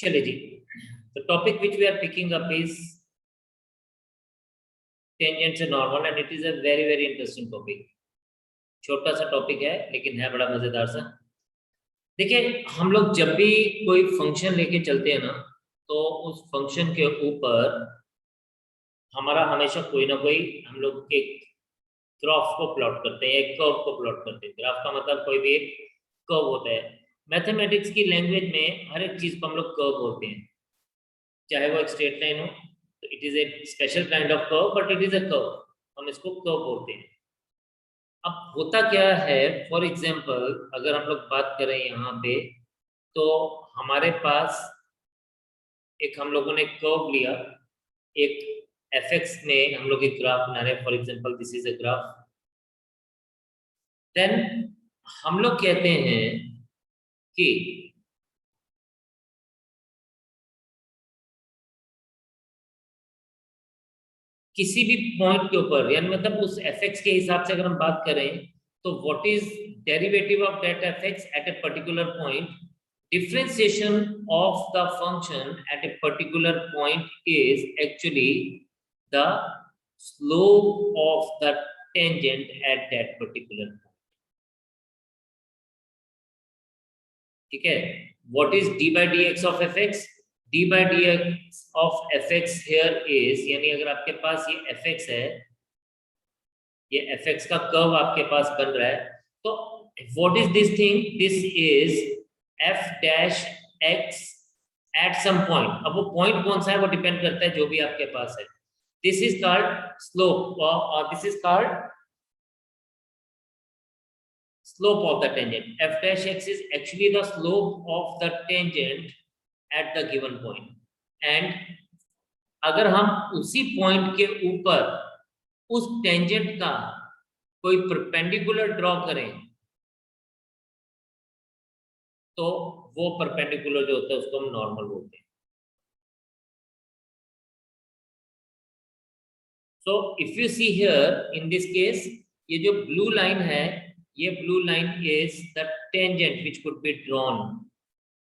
चलिए जी, the topic which we are picking up is tangents and normal and it is a very interesting topic. छोटा सा topic है लेकिन है बड़ा मजेदार सा। देखिए, हम लोग जब भी कोई फंक्शन लेके चलते हैं ना, तो उस फंक्शन के ऊपर हमारा हमेशा कोई ना कोई हम लोग एक ग्राफ को प्लॉट करते हैं, एक कर्व को प्लॉट करते हैं। ग्राफ का मतलब कोई भी एक कर्व होता है। मैथमेटिक्स की लैंग्वेज में हर एक चीज को हम लोग कर्व बोलते हैं, चाहे वो एक स्ट्रेट लाइन हो तो it is a special kind of curve, but it is a curve, हम इसको कर्व बोलते हैं। अब होता क्या है, फॉर एग्जांपल अगर हम लोग बात करें यहाँ पे, तो हमारे पास एक हम लोगों ने कर्व लिया, एक fx में हम लोग एक ग्राफ बना रहे हैं, for example this is a graph. Then हम लोग कहते हैं कि किसी भी पॉइंट के ऊपर, यानी मतलब उस fx के हिसाब से अगर हम बात करें, तो what is derivative of that fx at a particular point, differentiation of the function at a particular point is actually the slope of the tangent at that particular point. ठीक है, what is d by dx of fx? d by dx of fx here is, यानी अगर आपके पास ये fx है, ये fx का curve आपके पास बन रहा है, तो what is this thing? This is f dash x at some point. अब वो पॉइंट कौन सा है वो डिपेंड करता है जो भी आपके पास है। दिस इज कॉल्ड स्लोप, और this is called slope of the tangent. F dash x is actually the slope of the tangent at the given point. And अगर हम उसी पॉइंट के ऊपर उस टेंजेंट का कोई परपेंडिकुलर ड्रॉ करें, तो वो परपेंडिकुलर जो होता है उसको हम नॉर्मल बोलते हैं। So if you see here in this case, ये जो ब्लू लाइन है, ये blue line is the tangent which could be drawn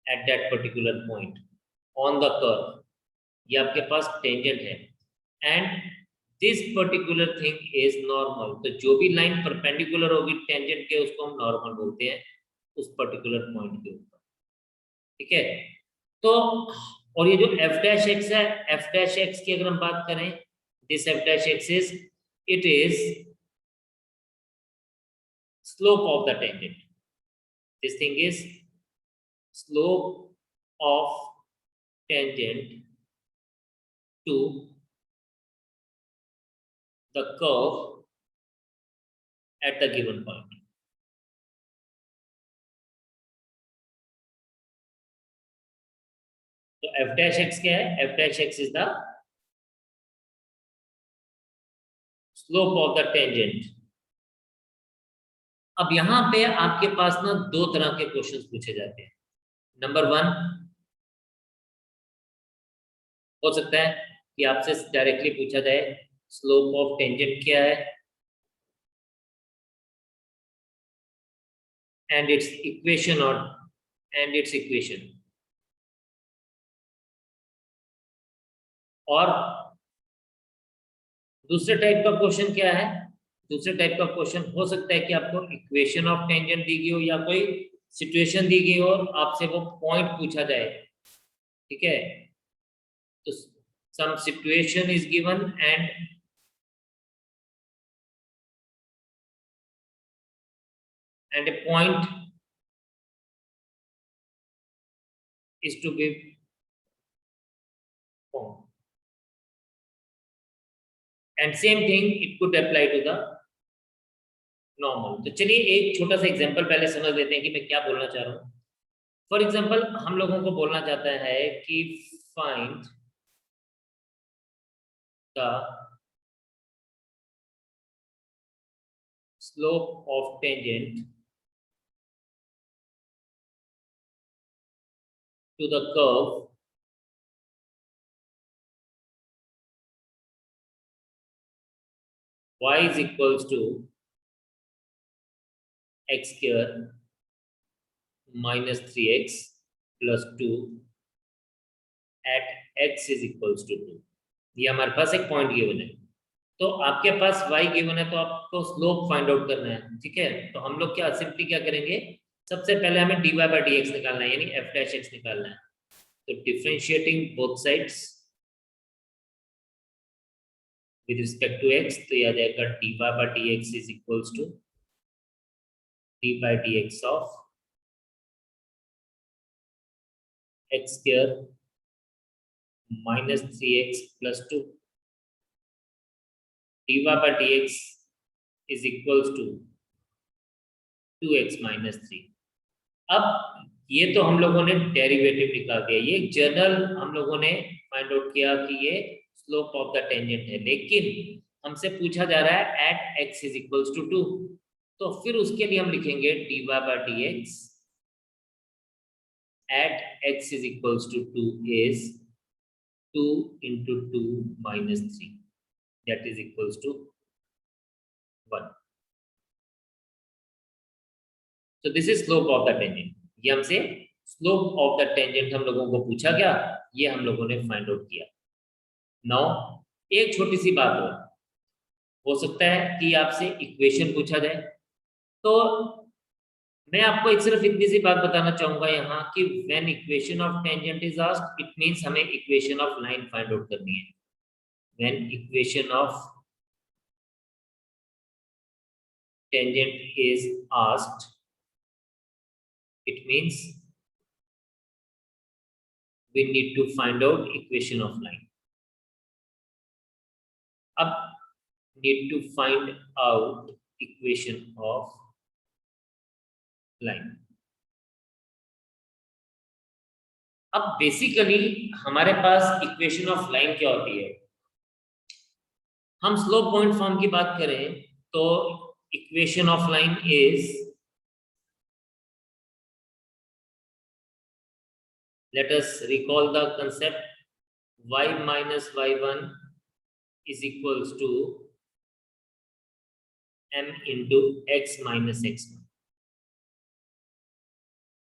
at that particular point on the curve. ये आपके पास टेंजेंट है and this particular thing is normal. तो जो भी लाइन परपेंडिकुलर होगी टेंजेंट के, उसको हम नॉर्मल बोलते हैं उस पर्टिकुलर पॉइंट के ऊपर। ठीक है, तो और ये जो f डैश x है, f डैश x की अगर हम बात करें, this f dash x is, it is slope of the tangent. This thing is slope of tangent to the curve at the given point. तो f dash x क्या है? f dash x is the slope of the tangent. अब यहाँ पे आपके पास ना दो तरह के क्वेश्चंस पूछे जाते हैं। नंबर वन, हो सकता है कि आपसे डायरेक्टली पूछा जाए स्लोप ऑफ टेंजेंट क्या है and its equation, or and its equation, और दूसरे टाइप का क्वेश्चन क्या है? दूसरे टाइप का क्वेश्चन हो सकता है कि आपको इक्वेशन ऑफ टेंजेंट दी गई हो या कोई सिचुएशन दी गई हो और आपसे वो पॉइंट पूछा जाए। ठीक है, तो some situation is given and a point is to be found, and same thing it could apply to the normal. तो चलिए एक छोटा सा एग्जांपल पहले समझ लेते हैं कि मैं क्या बोलना चाह रहा हूँ। फॉर एग्जांपल हम लोगों को बोलना चाहता है कि find the slope of tangent to the curve y is equals to x square minus 3x plus 2 at x is equals to 2। ये हमारे पास एक पॉइंट गिवन है, तो आपके पास y गिवन है तो आपको स्लोप फाइंड आउट करना है, ठीक है। तो हम लोग क्या सिंपली क्या करेंगे, सबसे पहले हमें dy by dx निकालना है, यानी f dash x निकालना है। तो differentiating both sides with respect to x, तो यह आ जाएगा dy by dx is equals to d by dx of x square minus 3x plus 2, dy by dx is equals to 2x minus 3। अब ये तो हम लोगों ने डेरिवेटिव निकाल दिया, ये जनरल हम लोगों ने फाइंड आउट किया कि ये स्लोप ऑफ द टेंजेंट है, लेकिन हमसे पूछा जा रहा है at x is equals to 2, तो फिर उसके लिए हम लिखेंगे dy by dx at x is equals to 2 is 2 into 2 minus 3, that is equals to 1। So this is slope of the tangent। ये हमसे स्लोप ऑफ द टेंजेंट हम लोगों को पूछा गया, ये हम लोगों ने फाइंड आउट किया। नाउ एक छोटी सी बात हो सकता है कि आपसे इक्वेशन पूछा जाए, तो मैं आपको एक सिर्फ इतनी सी बात बताना चाहूंगा यहाँ कि when equation of tangent is asked, it means हमें equation of line find out करनी है। When equation of tangent is asked, it means we need to find out equation of line। अब need to find out equation of line। अब basically हमारे पास equation of line क्या होती है, हम slope point form की बात करें तो equation of line is, let us recall the concept, y minus y1 is equals to m into x minus x1।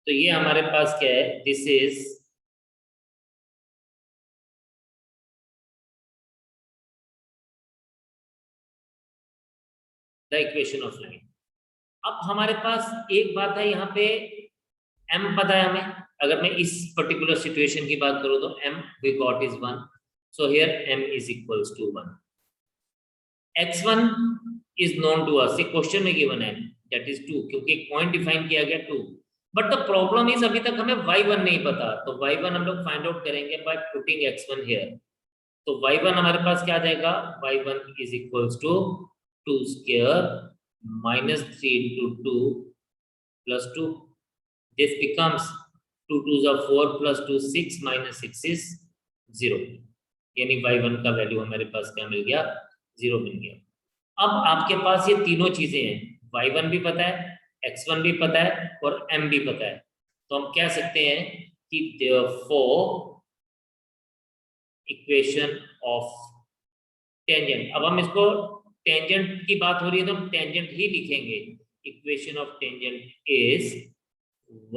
तो ये हमारे पास क्या है, this is the equation of line. अब हमारे पास एक बात है, यहाँ पे m पता है हमें, अगर मैं इस पर्टिकुलर सिचुएशन की बात करूं तो m we got is 1, so here m is equals to 1। x1 is known to us, ये क्वेश्चन में गिवन है, that is 2, क्योंकि एक पॉइंट डिफाइन किया गया 2, बट द प्रॉब्लम इज अभी तक हमें y1 नहीं पता, तो y1 हम लोग फाइंड आउट करेंगे बाय पुटिंग x1 here। तो y1 हमारे पास क्या आ जाएगा, y1 is equals to 2 square minus 3 into 2 plus 2, this becomes 2 2s are 4 plus 2 6 minus 6 is 0, यानी y1 का वैल्यू हमारे पास क्या मिल गया, 0 मिल गया। अब आपके पास ये तीनों चीजें हैं, y1 भी पता है, x1 भी पता है और m भी पता है, तो हम कह सकते हैं कि therefore इक्वेशन ऑफ टेंजेंट, अब हम इसको टेंजेंट की बात हो रही है तो हम टेंजेंट ही लिखेंगे, equation of tangent is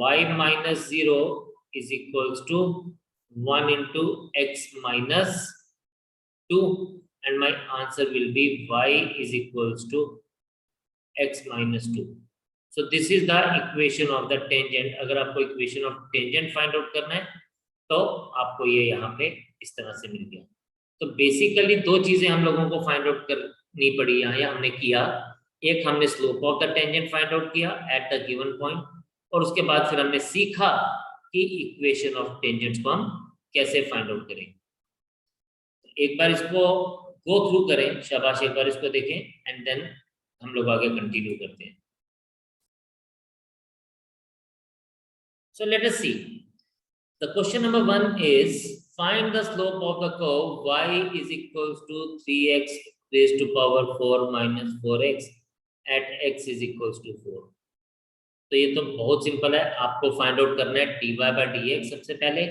y minus 0 is equals to 1 into x minus 2, and my answer will be y is equals to x minus 2। so this is the equation of the tangent। अगर आपको equation of tangent find out करना है तो आपको ये यहाँ पे इस तरह से मिल गया। तो बेसिकली दो चीजें हम लोगों को फाइंड आउट करनी पड़ी यहाँ, या हमने किया, एक हमने slope of the tangent find out किया एट द गिवन पॉइंट, और उसके बाद फिर हमने सीखा कि इक्वेशन ऑफ टेंजेंट्स को हम कैसे फाइंड आउट करें। एक बार इसको गो थ्रू करें, शाबाश, एक बार इसको देखें एंड देन हम लोग आगे कंटिन्यू करते हैं। So let us see the question number 1 is find the slope of the curve y is equals to 3x raised to power 4 minus 4x at x is equals to 4। तो ये तो बहुत simple है, आपको find out करना है dy by dx। सबसे पहले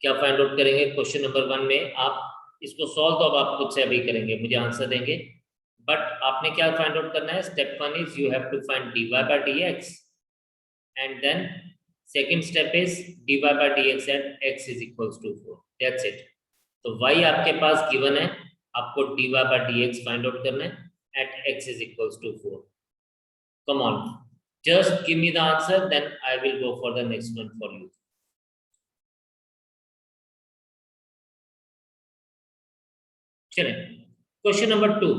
क्या फाइंड आउट करेंगे, क्वेश्चन नंबर 1 में आप इसको सॉल्व तो अब आप खुद से अभी करेंगे, मुझे आंसर देंगे, बट आपने क्या फाइंड आउट करना है, step 1 is you have to find dy by dx and then second step is dy by dx at x is equals to 4. That's it. तो y आपके पास गिवन है, आपको dy by dx find out करना है at x is equals to 4. Come on, just give me the answer, then I will go for the next one for you. चले, question number 2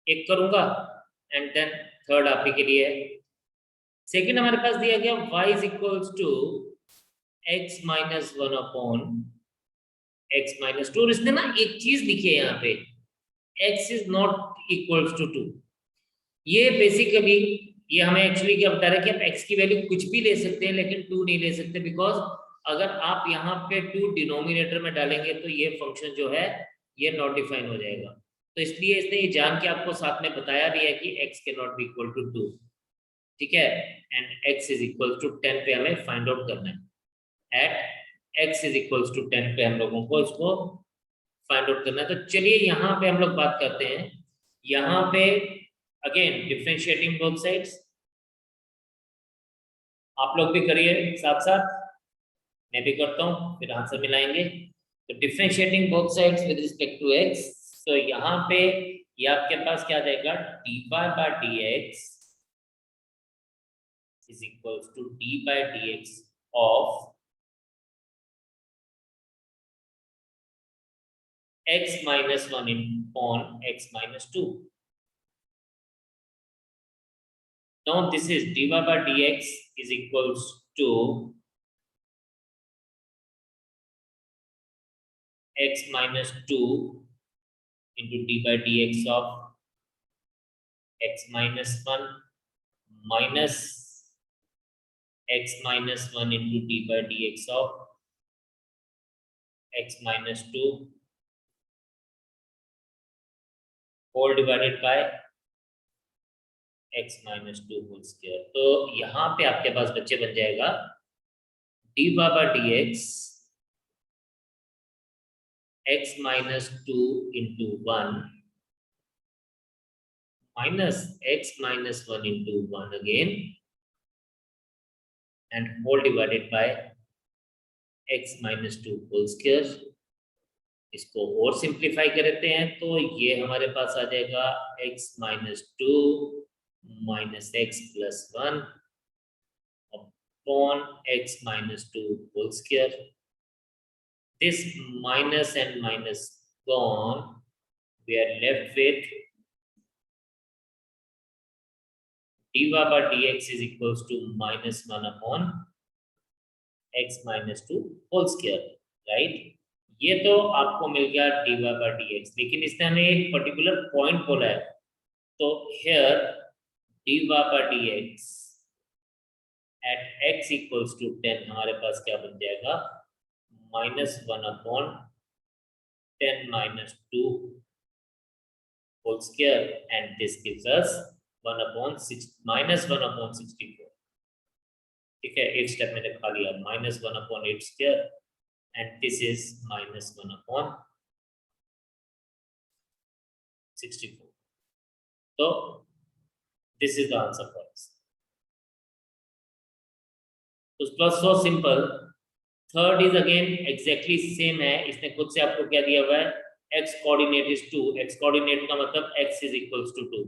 एक करूंगा and then third आप ही के लिए है. Second हमारे पास दिया गया y is equals to x minus 1 upon x minus 2. और इसने ना एक चीज लिखी है यहाँ पे, x is not equals to 2. ये बेसिकली ये हमें एक्चुअली क्या बता रहा है कि आप x की वैल्यू कुछ भी ले सकते हैं लेकिन 2 नहीं ले सकते, बिकॉज अगर आप यहाँ पे 2 डिनोमिनेटर में डालेंगे तो ये फंक्शन जो है ये नॉट डिफाइन हो जाएगा. तो इसलिए इसने ये जान के आपको साथ में बताया भी है कि x के नॉट बी इक्वल टू 2. ठीक है, and x is equal to 10 पे हमें फाइंड आउट करना है. At x is equal to 10 पे हम लोगों को इसको फाइंड आउट करना है. तो चलिए यहाँ पे हम लोग बात करते हैं. यहाँ पे अगेन डिफरेंशिएटिंग बोथ साइड्स, आप लोग भी करिए साथ साथ, मैं भी करता हूँ, फिर आंसर मिलाएंगे. तो differentiating both sides with respect to x, तो यहाँ पे ये आपके पास क्या आ जाएगा, dy by dx is equals to d by dx of x minus 1 upon x minus 2. Now this is dy by dx is equals to x minus 2 into d by dx of x minus 1 minus x minus 1 into d by dx of x minus 2 whole divided by x minus 2 whole square. तो यहाँ पे आपके पास बच्चे बन जाएगा dy by dx x minus 2 into 1 minus x minus 1 into 1 again and whole divided by x minus 2 whole square. इसको और simplify करते हैं तो ये हमारे पास आ जाएगा x minus 2 minus x plus 1 upon x minus 2 whole square. This minus and minus gone, we are left with dy by dx is equals to minus 1 upon x minus 2 whole square, right? ये तो आपको मिल गया dy by dx, लेकिन इसने हमें एक particular point बोला है. तो here dy by dx at x equals to 10 हमारे पास क्या बन जाएगा, minus 1 upon 10 minus 2 whole square, and this gives us 1 upon 6 minus 1 upon 64. ठीक है, एक स्टेप मैंने खा लिया, minus 1 upon 8 square, and this is minus 1 upon 64. So this is the answer for us. तो plus so simple. Third is again exactly same है, इसने खुद से आपको क्या दिया हुआ है, x coordinate is 2. x coordinate का मतलब x is equals to 2.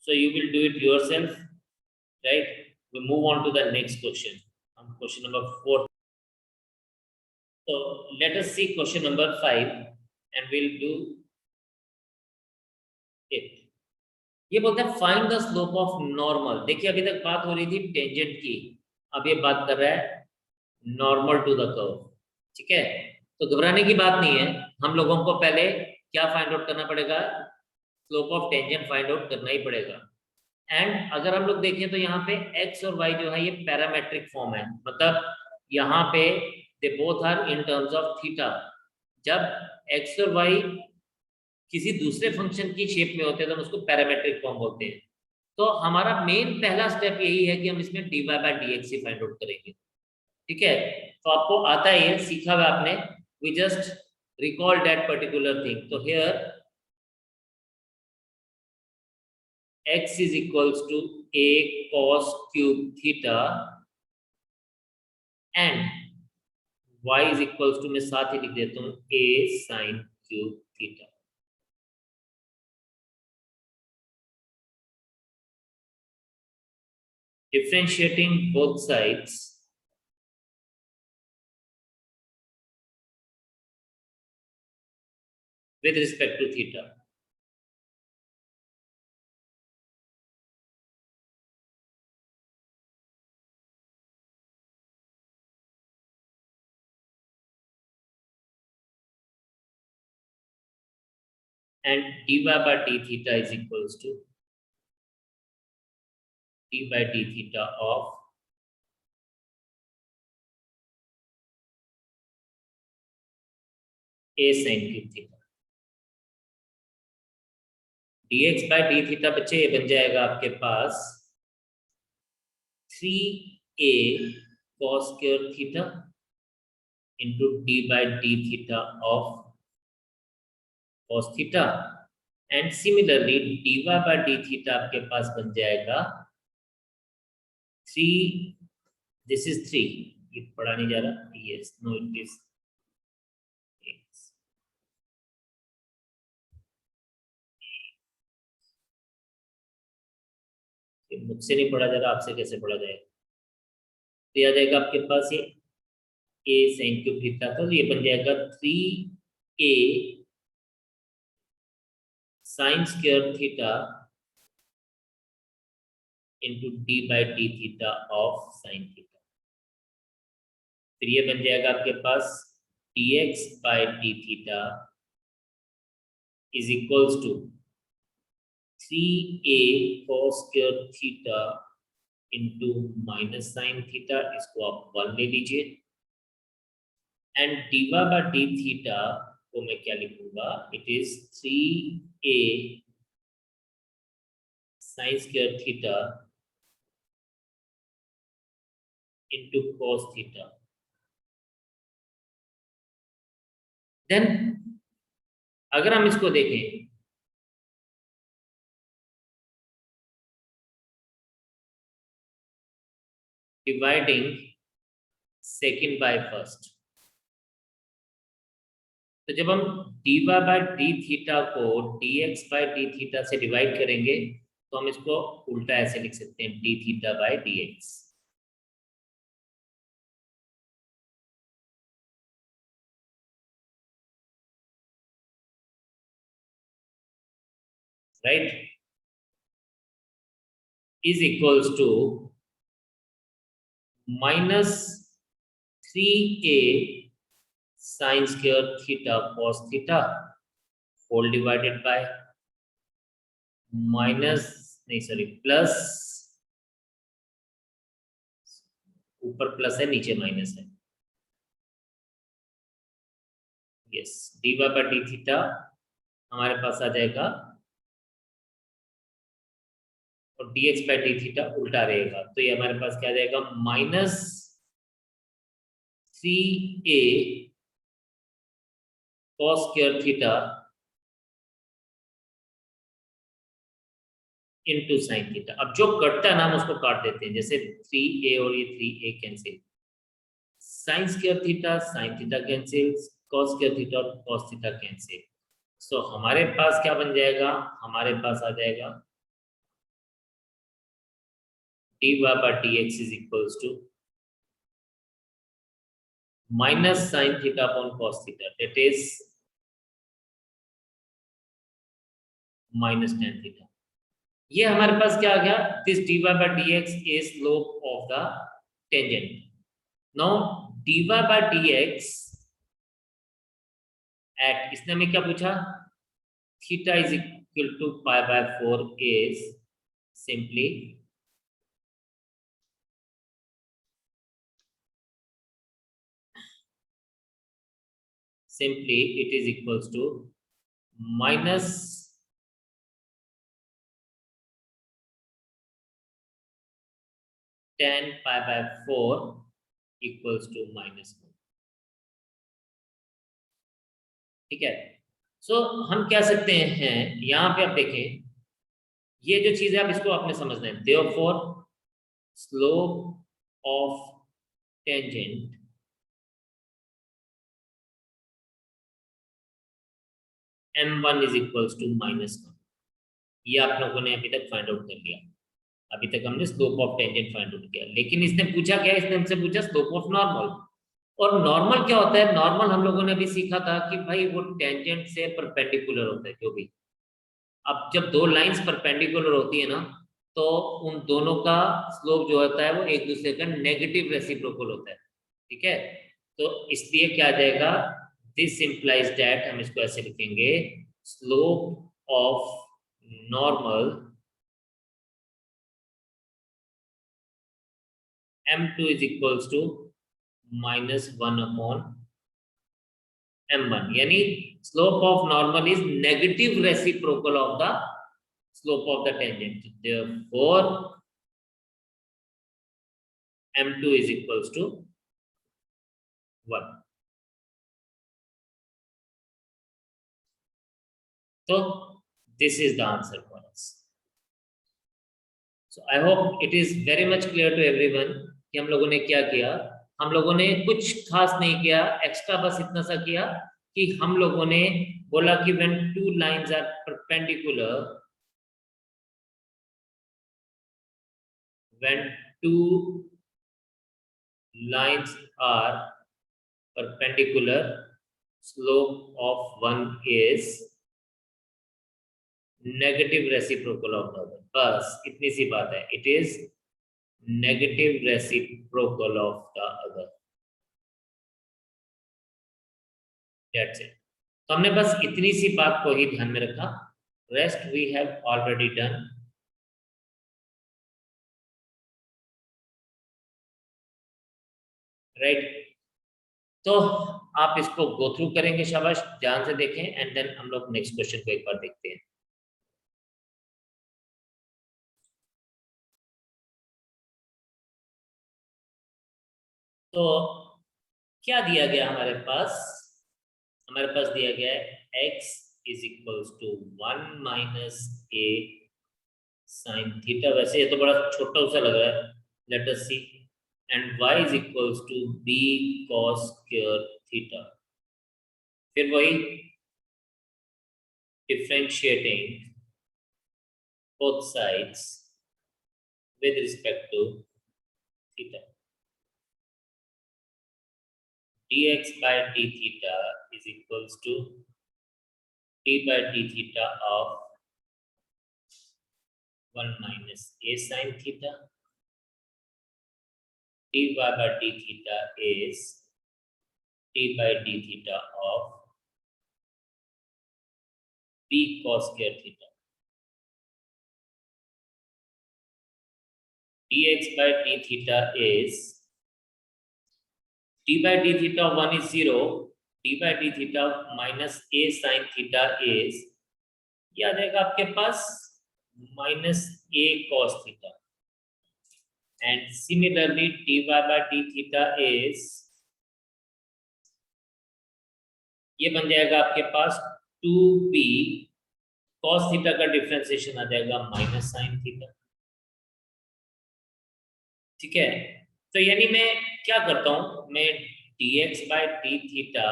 So you will do it yourself, right. We move on to the next question. हम क्वेश्चन नंबर 4. तो let us see question number 5 and will do it. ये बोलते हैं find the slope of normal. देखिए अभी तक बात हो रही थी टेंजेंट की, अब ये बात कर रहा है नॉर्मल टू द कर्व. ठीक है, तो घबराने की बात नहीं है, हम लोगों को पहले क्या फाइंड आउट करना पड़ेगा, slope of tangent find out करना ही पड़ेगा. एंड अगर हम लोग देखें तो यहाँ पे x और y जो है ये पैरामेट्रिक फॉर्म है, मतलब यहाँ पे they both are in terms of theta. जब x और y किसी दूसरे फंक्शन की शेप में होते हैं तो हम उसको पैरामेट्रिक फॉर्म बोलते हैं. तो हमारा मेन पहला स्टेप यही है कि हम इसमें dy by dx he find out करेंगे. ठीक है, तो आपको आता है, ये सीखा हुआ आपने, we just recall that particular thing. तो here x is equals to a cos cube theta and y is equals to, मैं साथ ही लिख देता हूँ, a sin cube theta. Differentiating both sides with respect to theta. And dy by d theta is equals to d by d theta of a sin cube theta। dx by d theta बच्चे ये बन जाएगा आपके पास 3a cos square theta into d by d theta of cos theta, and similarly dy by d theta आपके पास बन जाएगा 3, this is 3, ये पढ़ा नहीं जा रहा, yes, no it is x, मुझसे नहीं पढ़ा जा रहा, आपसे कैसे पढ़ा जाएगा? तो याद आएगा आपके पास ये a sin क्यूब थीटा, तो ये बन जाएगा 3a sin square theta into d by d theta of sin theta. फिर ये बन जाएगा आपके पास dx by d theta is equals to 3a cos square theta into minus sin theta, इसको आप 1 ले लीजिए, and dy by d theta को मैं क्या लिखूंगा, it is 3a sin square theta into cos theta। Then अगर हम इसको देखें, डिवाइडिंग सेकेंड बाय फर्स्ट, तो जब हम dy by d थीटा को dx by d थीटा से डिवाइड करेंगे तो हम इसको उल्टा ऐसे लिख सकते हैं, d theta by dx, right, is equals to minus 3a sin square theta cos theta whole divided by minus नहीं सॉरी प्लस, ऊपर प्लस है नीचे माइनस है, yes, dy by d theta हमारे पास आ जाएगा और dx by d थीटा उल्टा रहेगा, तो ये हमारे पास क्या आ जाएगा, minus 3a cos square theta into sine theta. अब जो कटता है ना हम उसको काट देते हैं, जैसे 3a और ये 3a cancel, sine square theta sine theta cancel, cos square theta और cos थीटा कैंसिल, सो हमारे पास क्या बन जाएगा, हमारे पास आ जाएगा dy by dx is equals to minus sin theta upon cos theta, that is minus tan theta। ये हमारे पास क्या आ गया, this dy by dx is slope of the tangent। now dy by dx at, इसने हमें क्या पूछा, theta is equal to pi by 4 is simply it is equals to minus tan pi by 4 equals to minus 1, ठीक है। सो हम क्या सकते हैं, यहाँ पे आप देखें, ये जो चीज है आप इसको आपने समझना है, therefore slope of tangent m1 is equals to -1, ये आप लोगों ने अभी तक फाइंड आउट कर लिया। अभी तक हमने slope of tangent find out किया, लेकिन इसने पूछा क्या, इसने हमसे पूछा स्लोप ऑफ नॉर्मल। और नॉर्मल क्या होता है, नॉर्मल हम लोगों ने अभी सीखा था कि भाई वो टेंजेंट से परपेंडिकुलर होता है जो भी। अब जब दो लाइंस परपेंडिकुलर होती है ना, तो उन दोनों का स्लोप जो होता है वो एक दूसरे का नेगेटिव रेसिप्रोकल होता है, ठीक है। तो इसलिए क्या आ जाएगा, दिस इंप्लाइज दैट, हम इसको ऐसे लिखेंगे, slope of normal m2 is equals to -1 upon m1, यानी slope of normal is negative reciprocal of the slope of the tangent, therefore m2 is equals to 1. So this is the answer for us. So I hope it is very much clear to everyone कि हम लोगों ने क्या किया। हम लोगों ने कुछ खास नहीं किया, एक्स्ट्रा बस इतना सा किया कि हम लोगों ने बोला कि when two lines are perpendicular, when two lines are perpendicular, slope of one is negative reciprocal of the other, बस इतनी सी बात है, it is negative reciprocal of the other, that's it. तो हमने बस इतनी सी बात को ही ध्यान में रखा, rest we have already done. Right, तो आप इसको गो थ्रू करेंगे, शाबाश, ध्यान से देखें, एंड देन हम लोग नेक्स्ट क्वेश्चन को एक बार देखते हैं। तो क्या दिया गया हमारे पास, हमारे पास दिया गया है x is equals to 1 minus a sine theta, वैसे ये तो बड़ा छोटा सा लग रहा है, let us see, and y is equals to b cos square theta. फिर वही differentiating both sides with respect to theta, dx by d theta is equals to d by d theta of 1 minus a sin theta, dy by d theta is d by d theta of b cos square theta, dx by d theta is d by d theta of 1 is 0, d by d theta minus a sin theta is, ये आ जाएगा आपके पास minus a cos theta, and similarly dy by d theta is, ये बन जाएगा आपके पास 2b cos theta का differentiation आ जाएगा minus sine theta, ठीक है। तो यानी मैं क्या करता हूं, मैं dx by d theta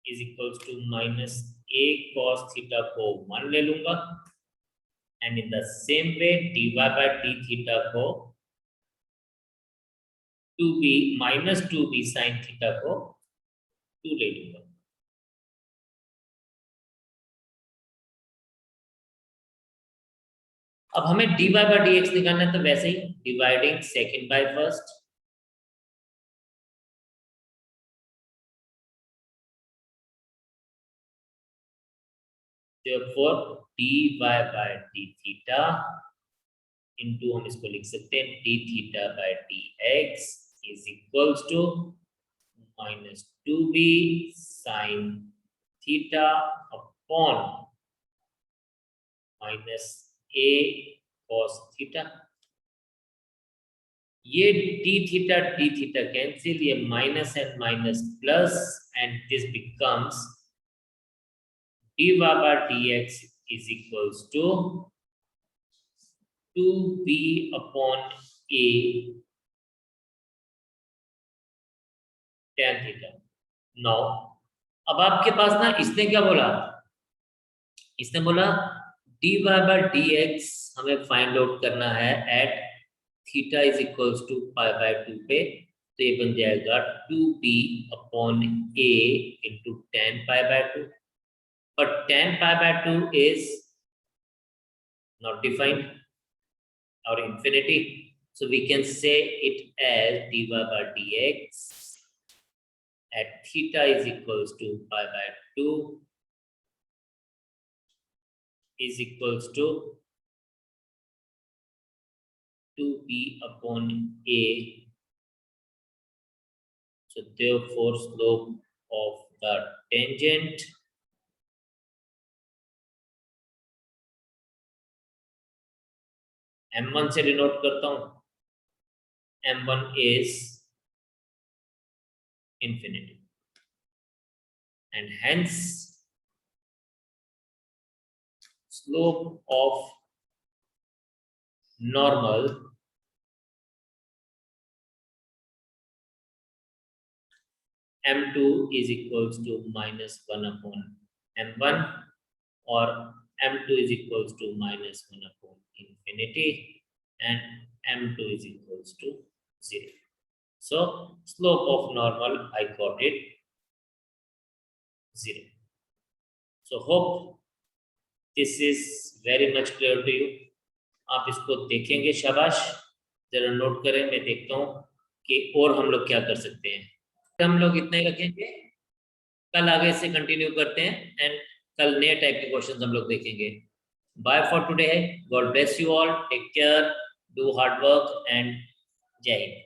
is equals to minus a cos theta को 1 ले लूंगा, and in the same way dy by d theta को 2b minus 2b sin theta को 2 ले लूंगा। अब हमें dy by dx निकालना है, तो वैसे ही dividing second by first, therefore dy by d theta into, हम इसको लिख सकते हैं d theta by dx is equals to minus 2b sin theta upon minus a cos theta. ये d थीटा कैंसिल, ये minus and minus plus, and this becomes dy by dx is equals to 2b upon a tan theta. Now अब आपके पास ना इसने क्या बोला, इसने बोला dy by dx हमें फाइंड आउट करना है at theta is equals to pi by 2 पे, तो ये बन जाएगा 2p upon a into ten pi by 2, but tan pi by 2 is not defined or infinity, so we can say it as dy by dx at theta is equals to pi by 2 is equals to 2p upon a, so therefore slope of the tangent m1 से denote करता हूं, m1 is infinity and hence slope of normal m2 is equals to minus 1 upon m1 or m2 is equals to minus 1 upon infinity and m2 is equals to 0. So slope of normal I got it 0. So hope this is very much clear to you. आप इसको देखेंगे, शाबाश, जरा note करें, मैं देखता हूँ कि और हम लोग क्या कर सकते हैं। हम लोग इतना ही रखेंगे, कल आगे से कंटिन्यू करते हैं एंड कल नए टाइप के क्वेश्चंस हम लोग देखेंगे। Bye for today, God bless you all, take care, do hard work and जय हिंद।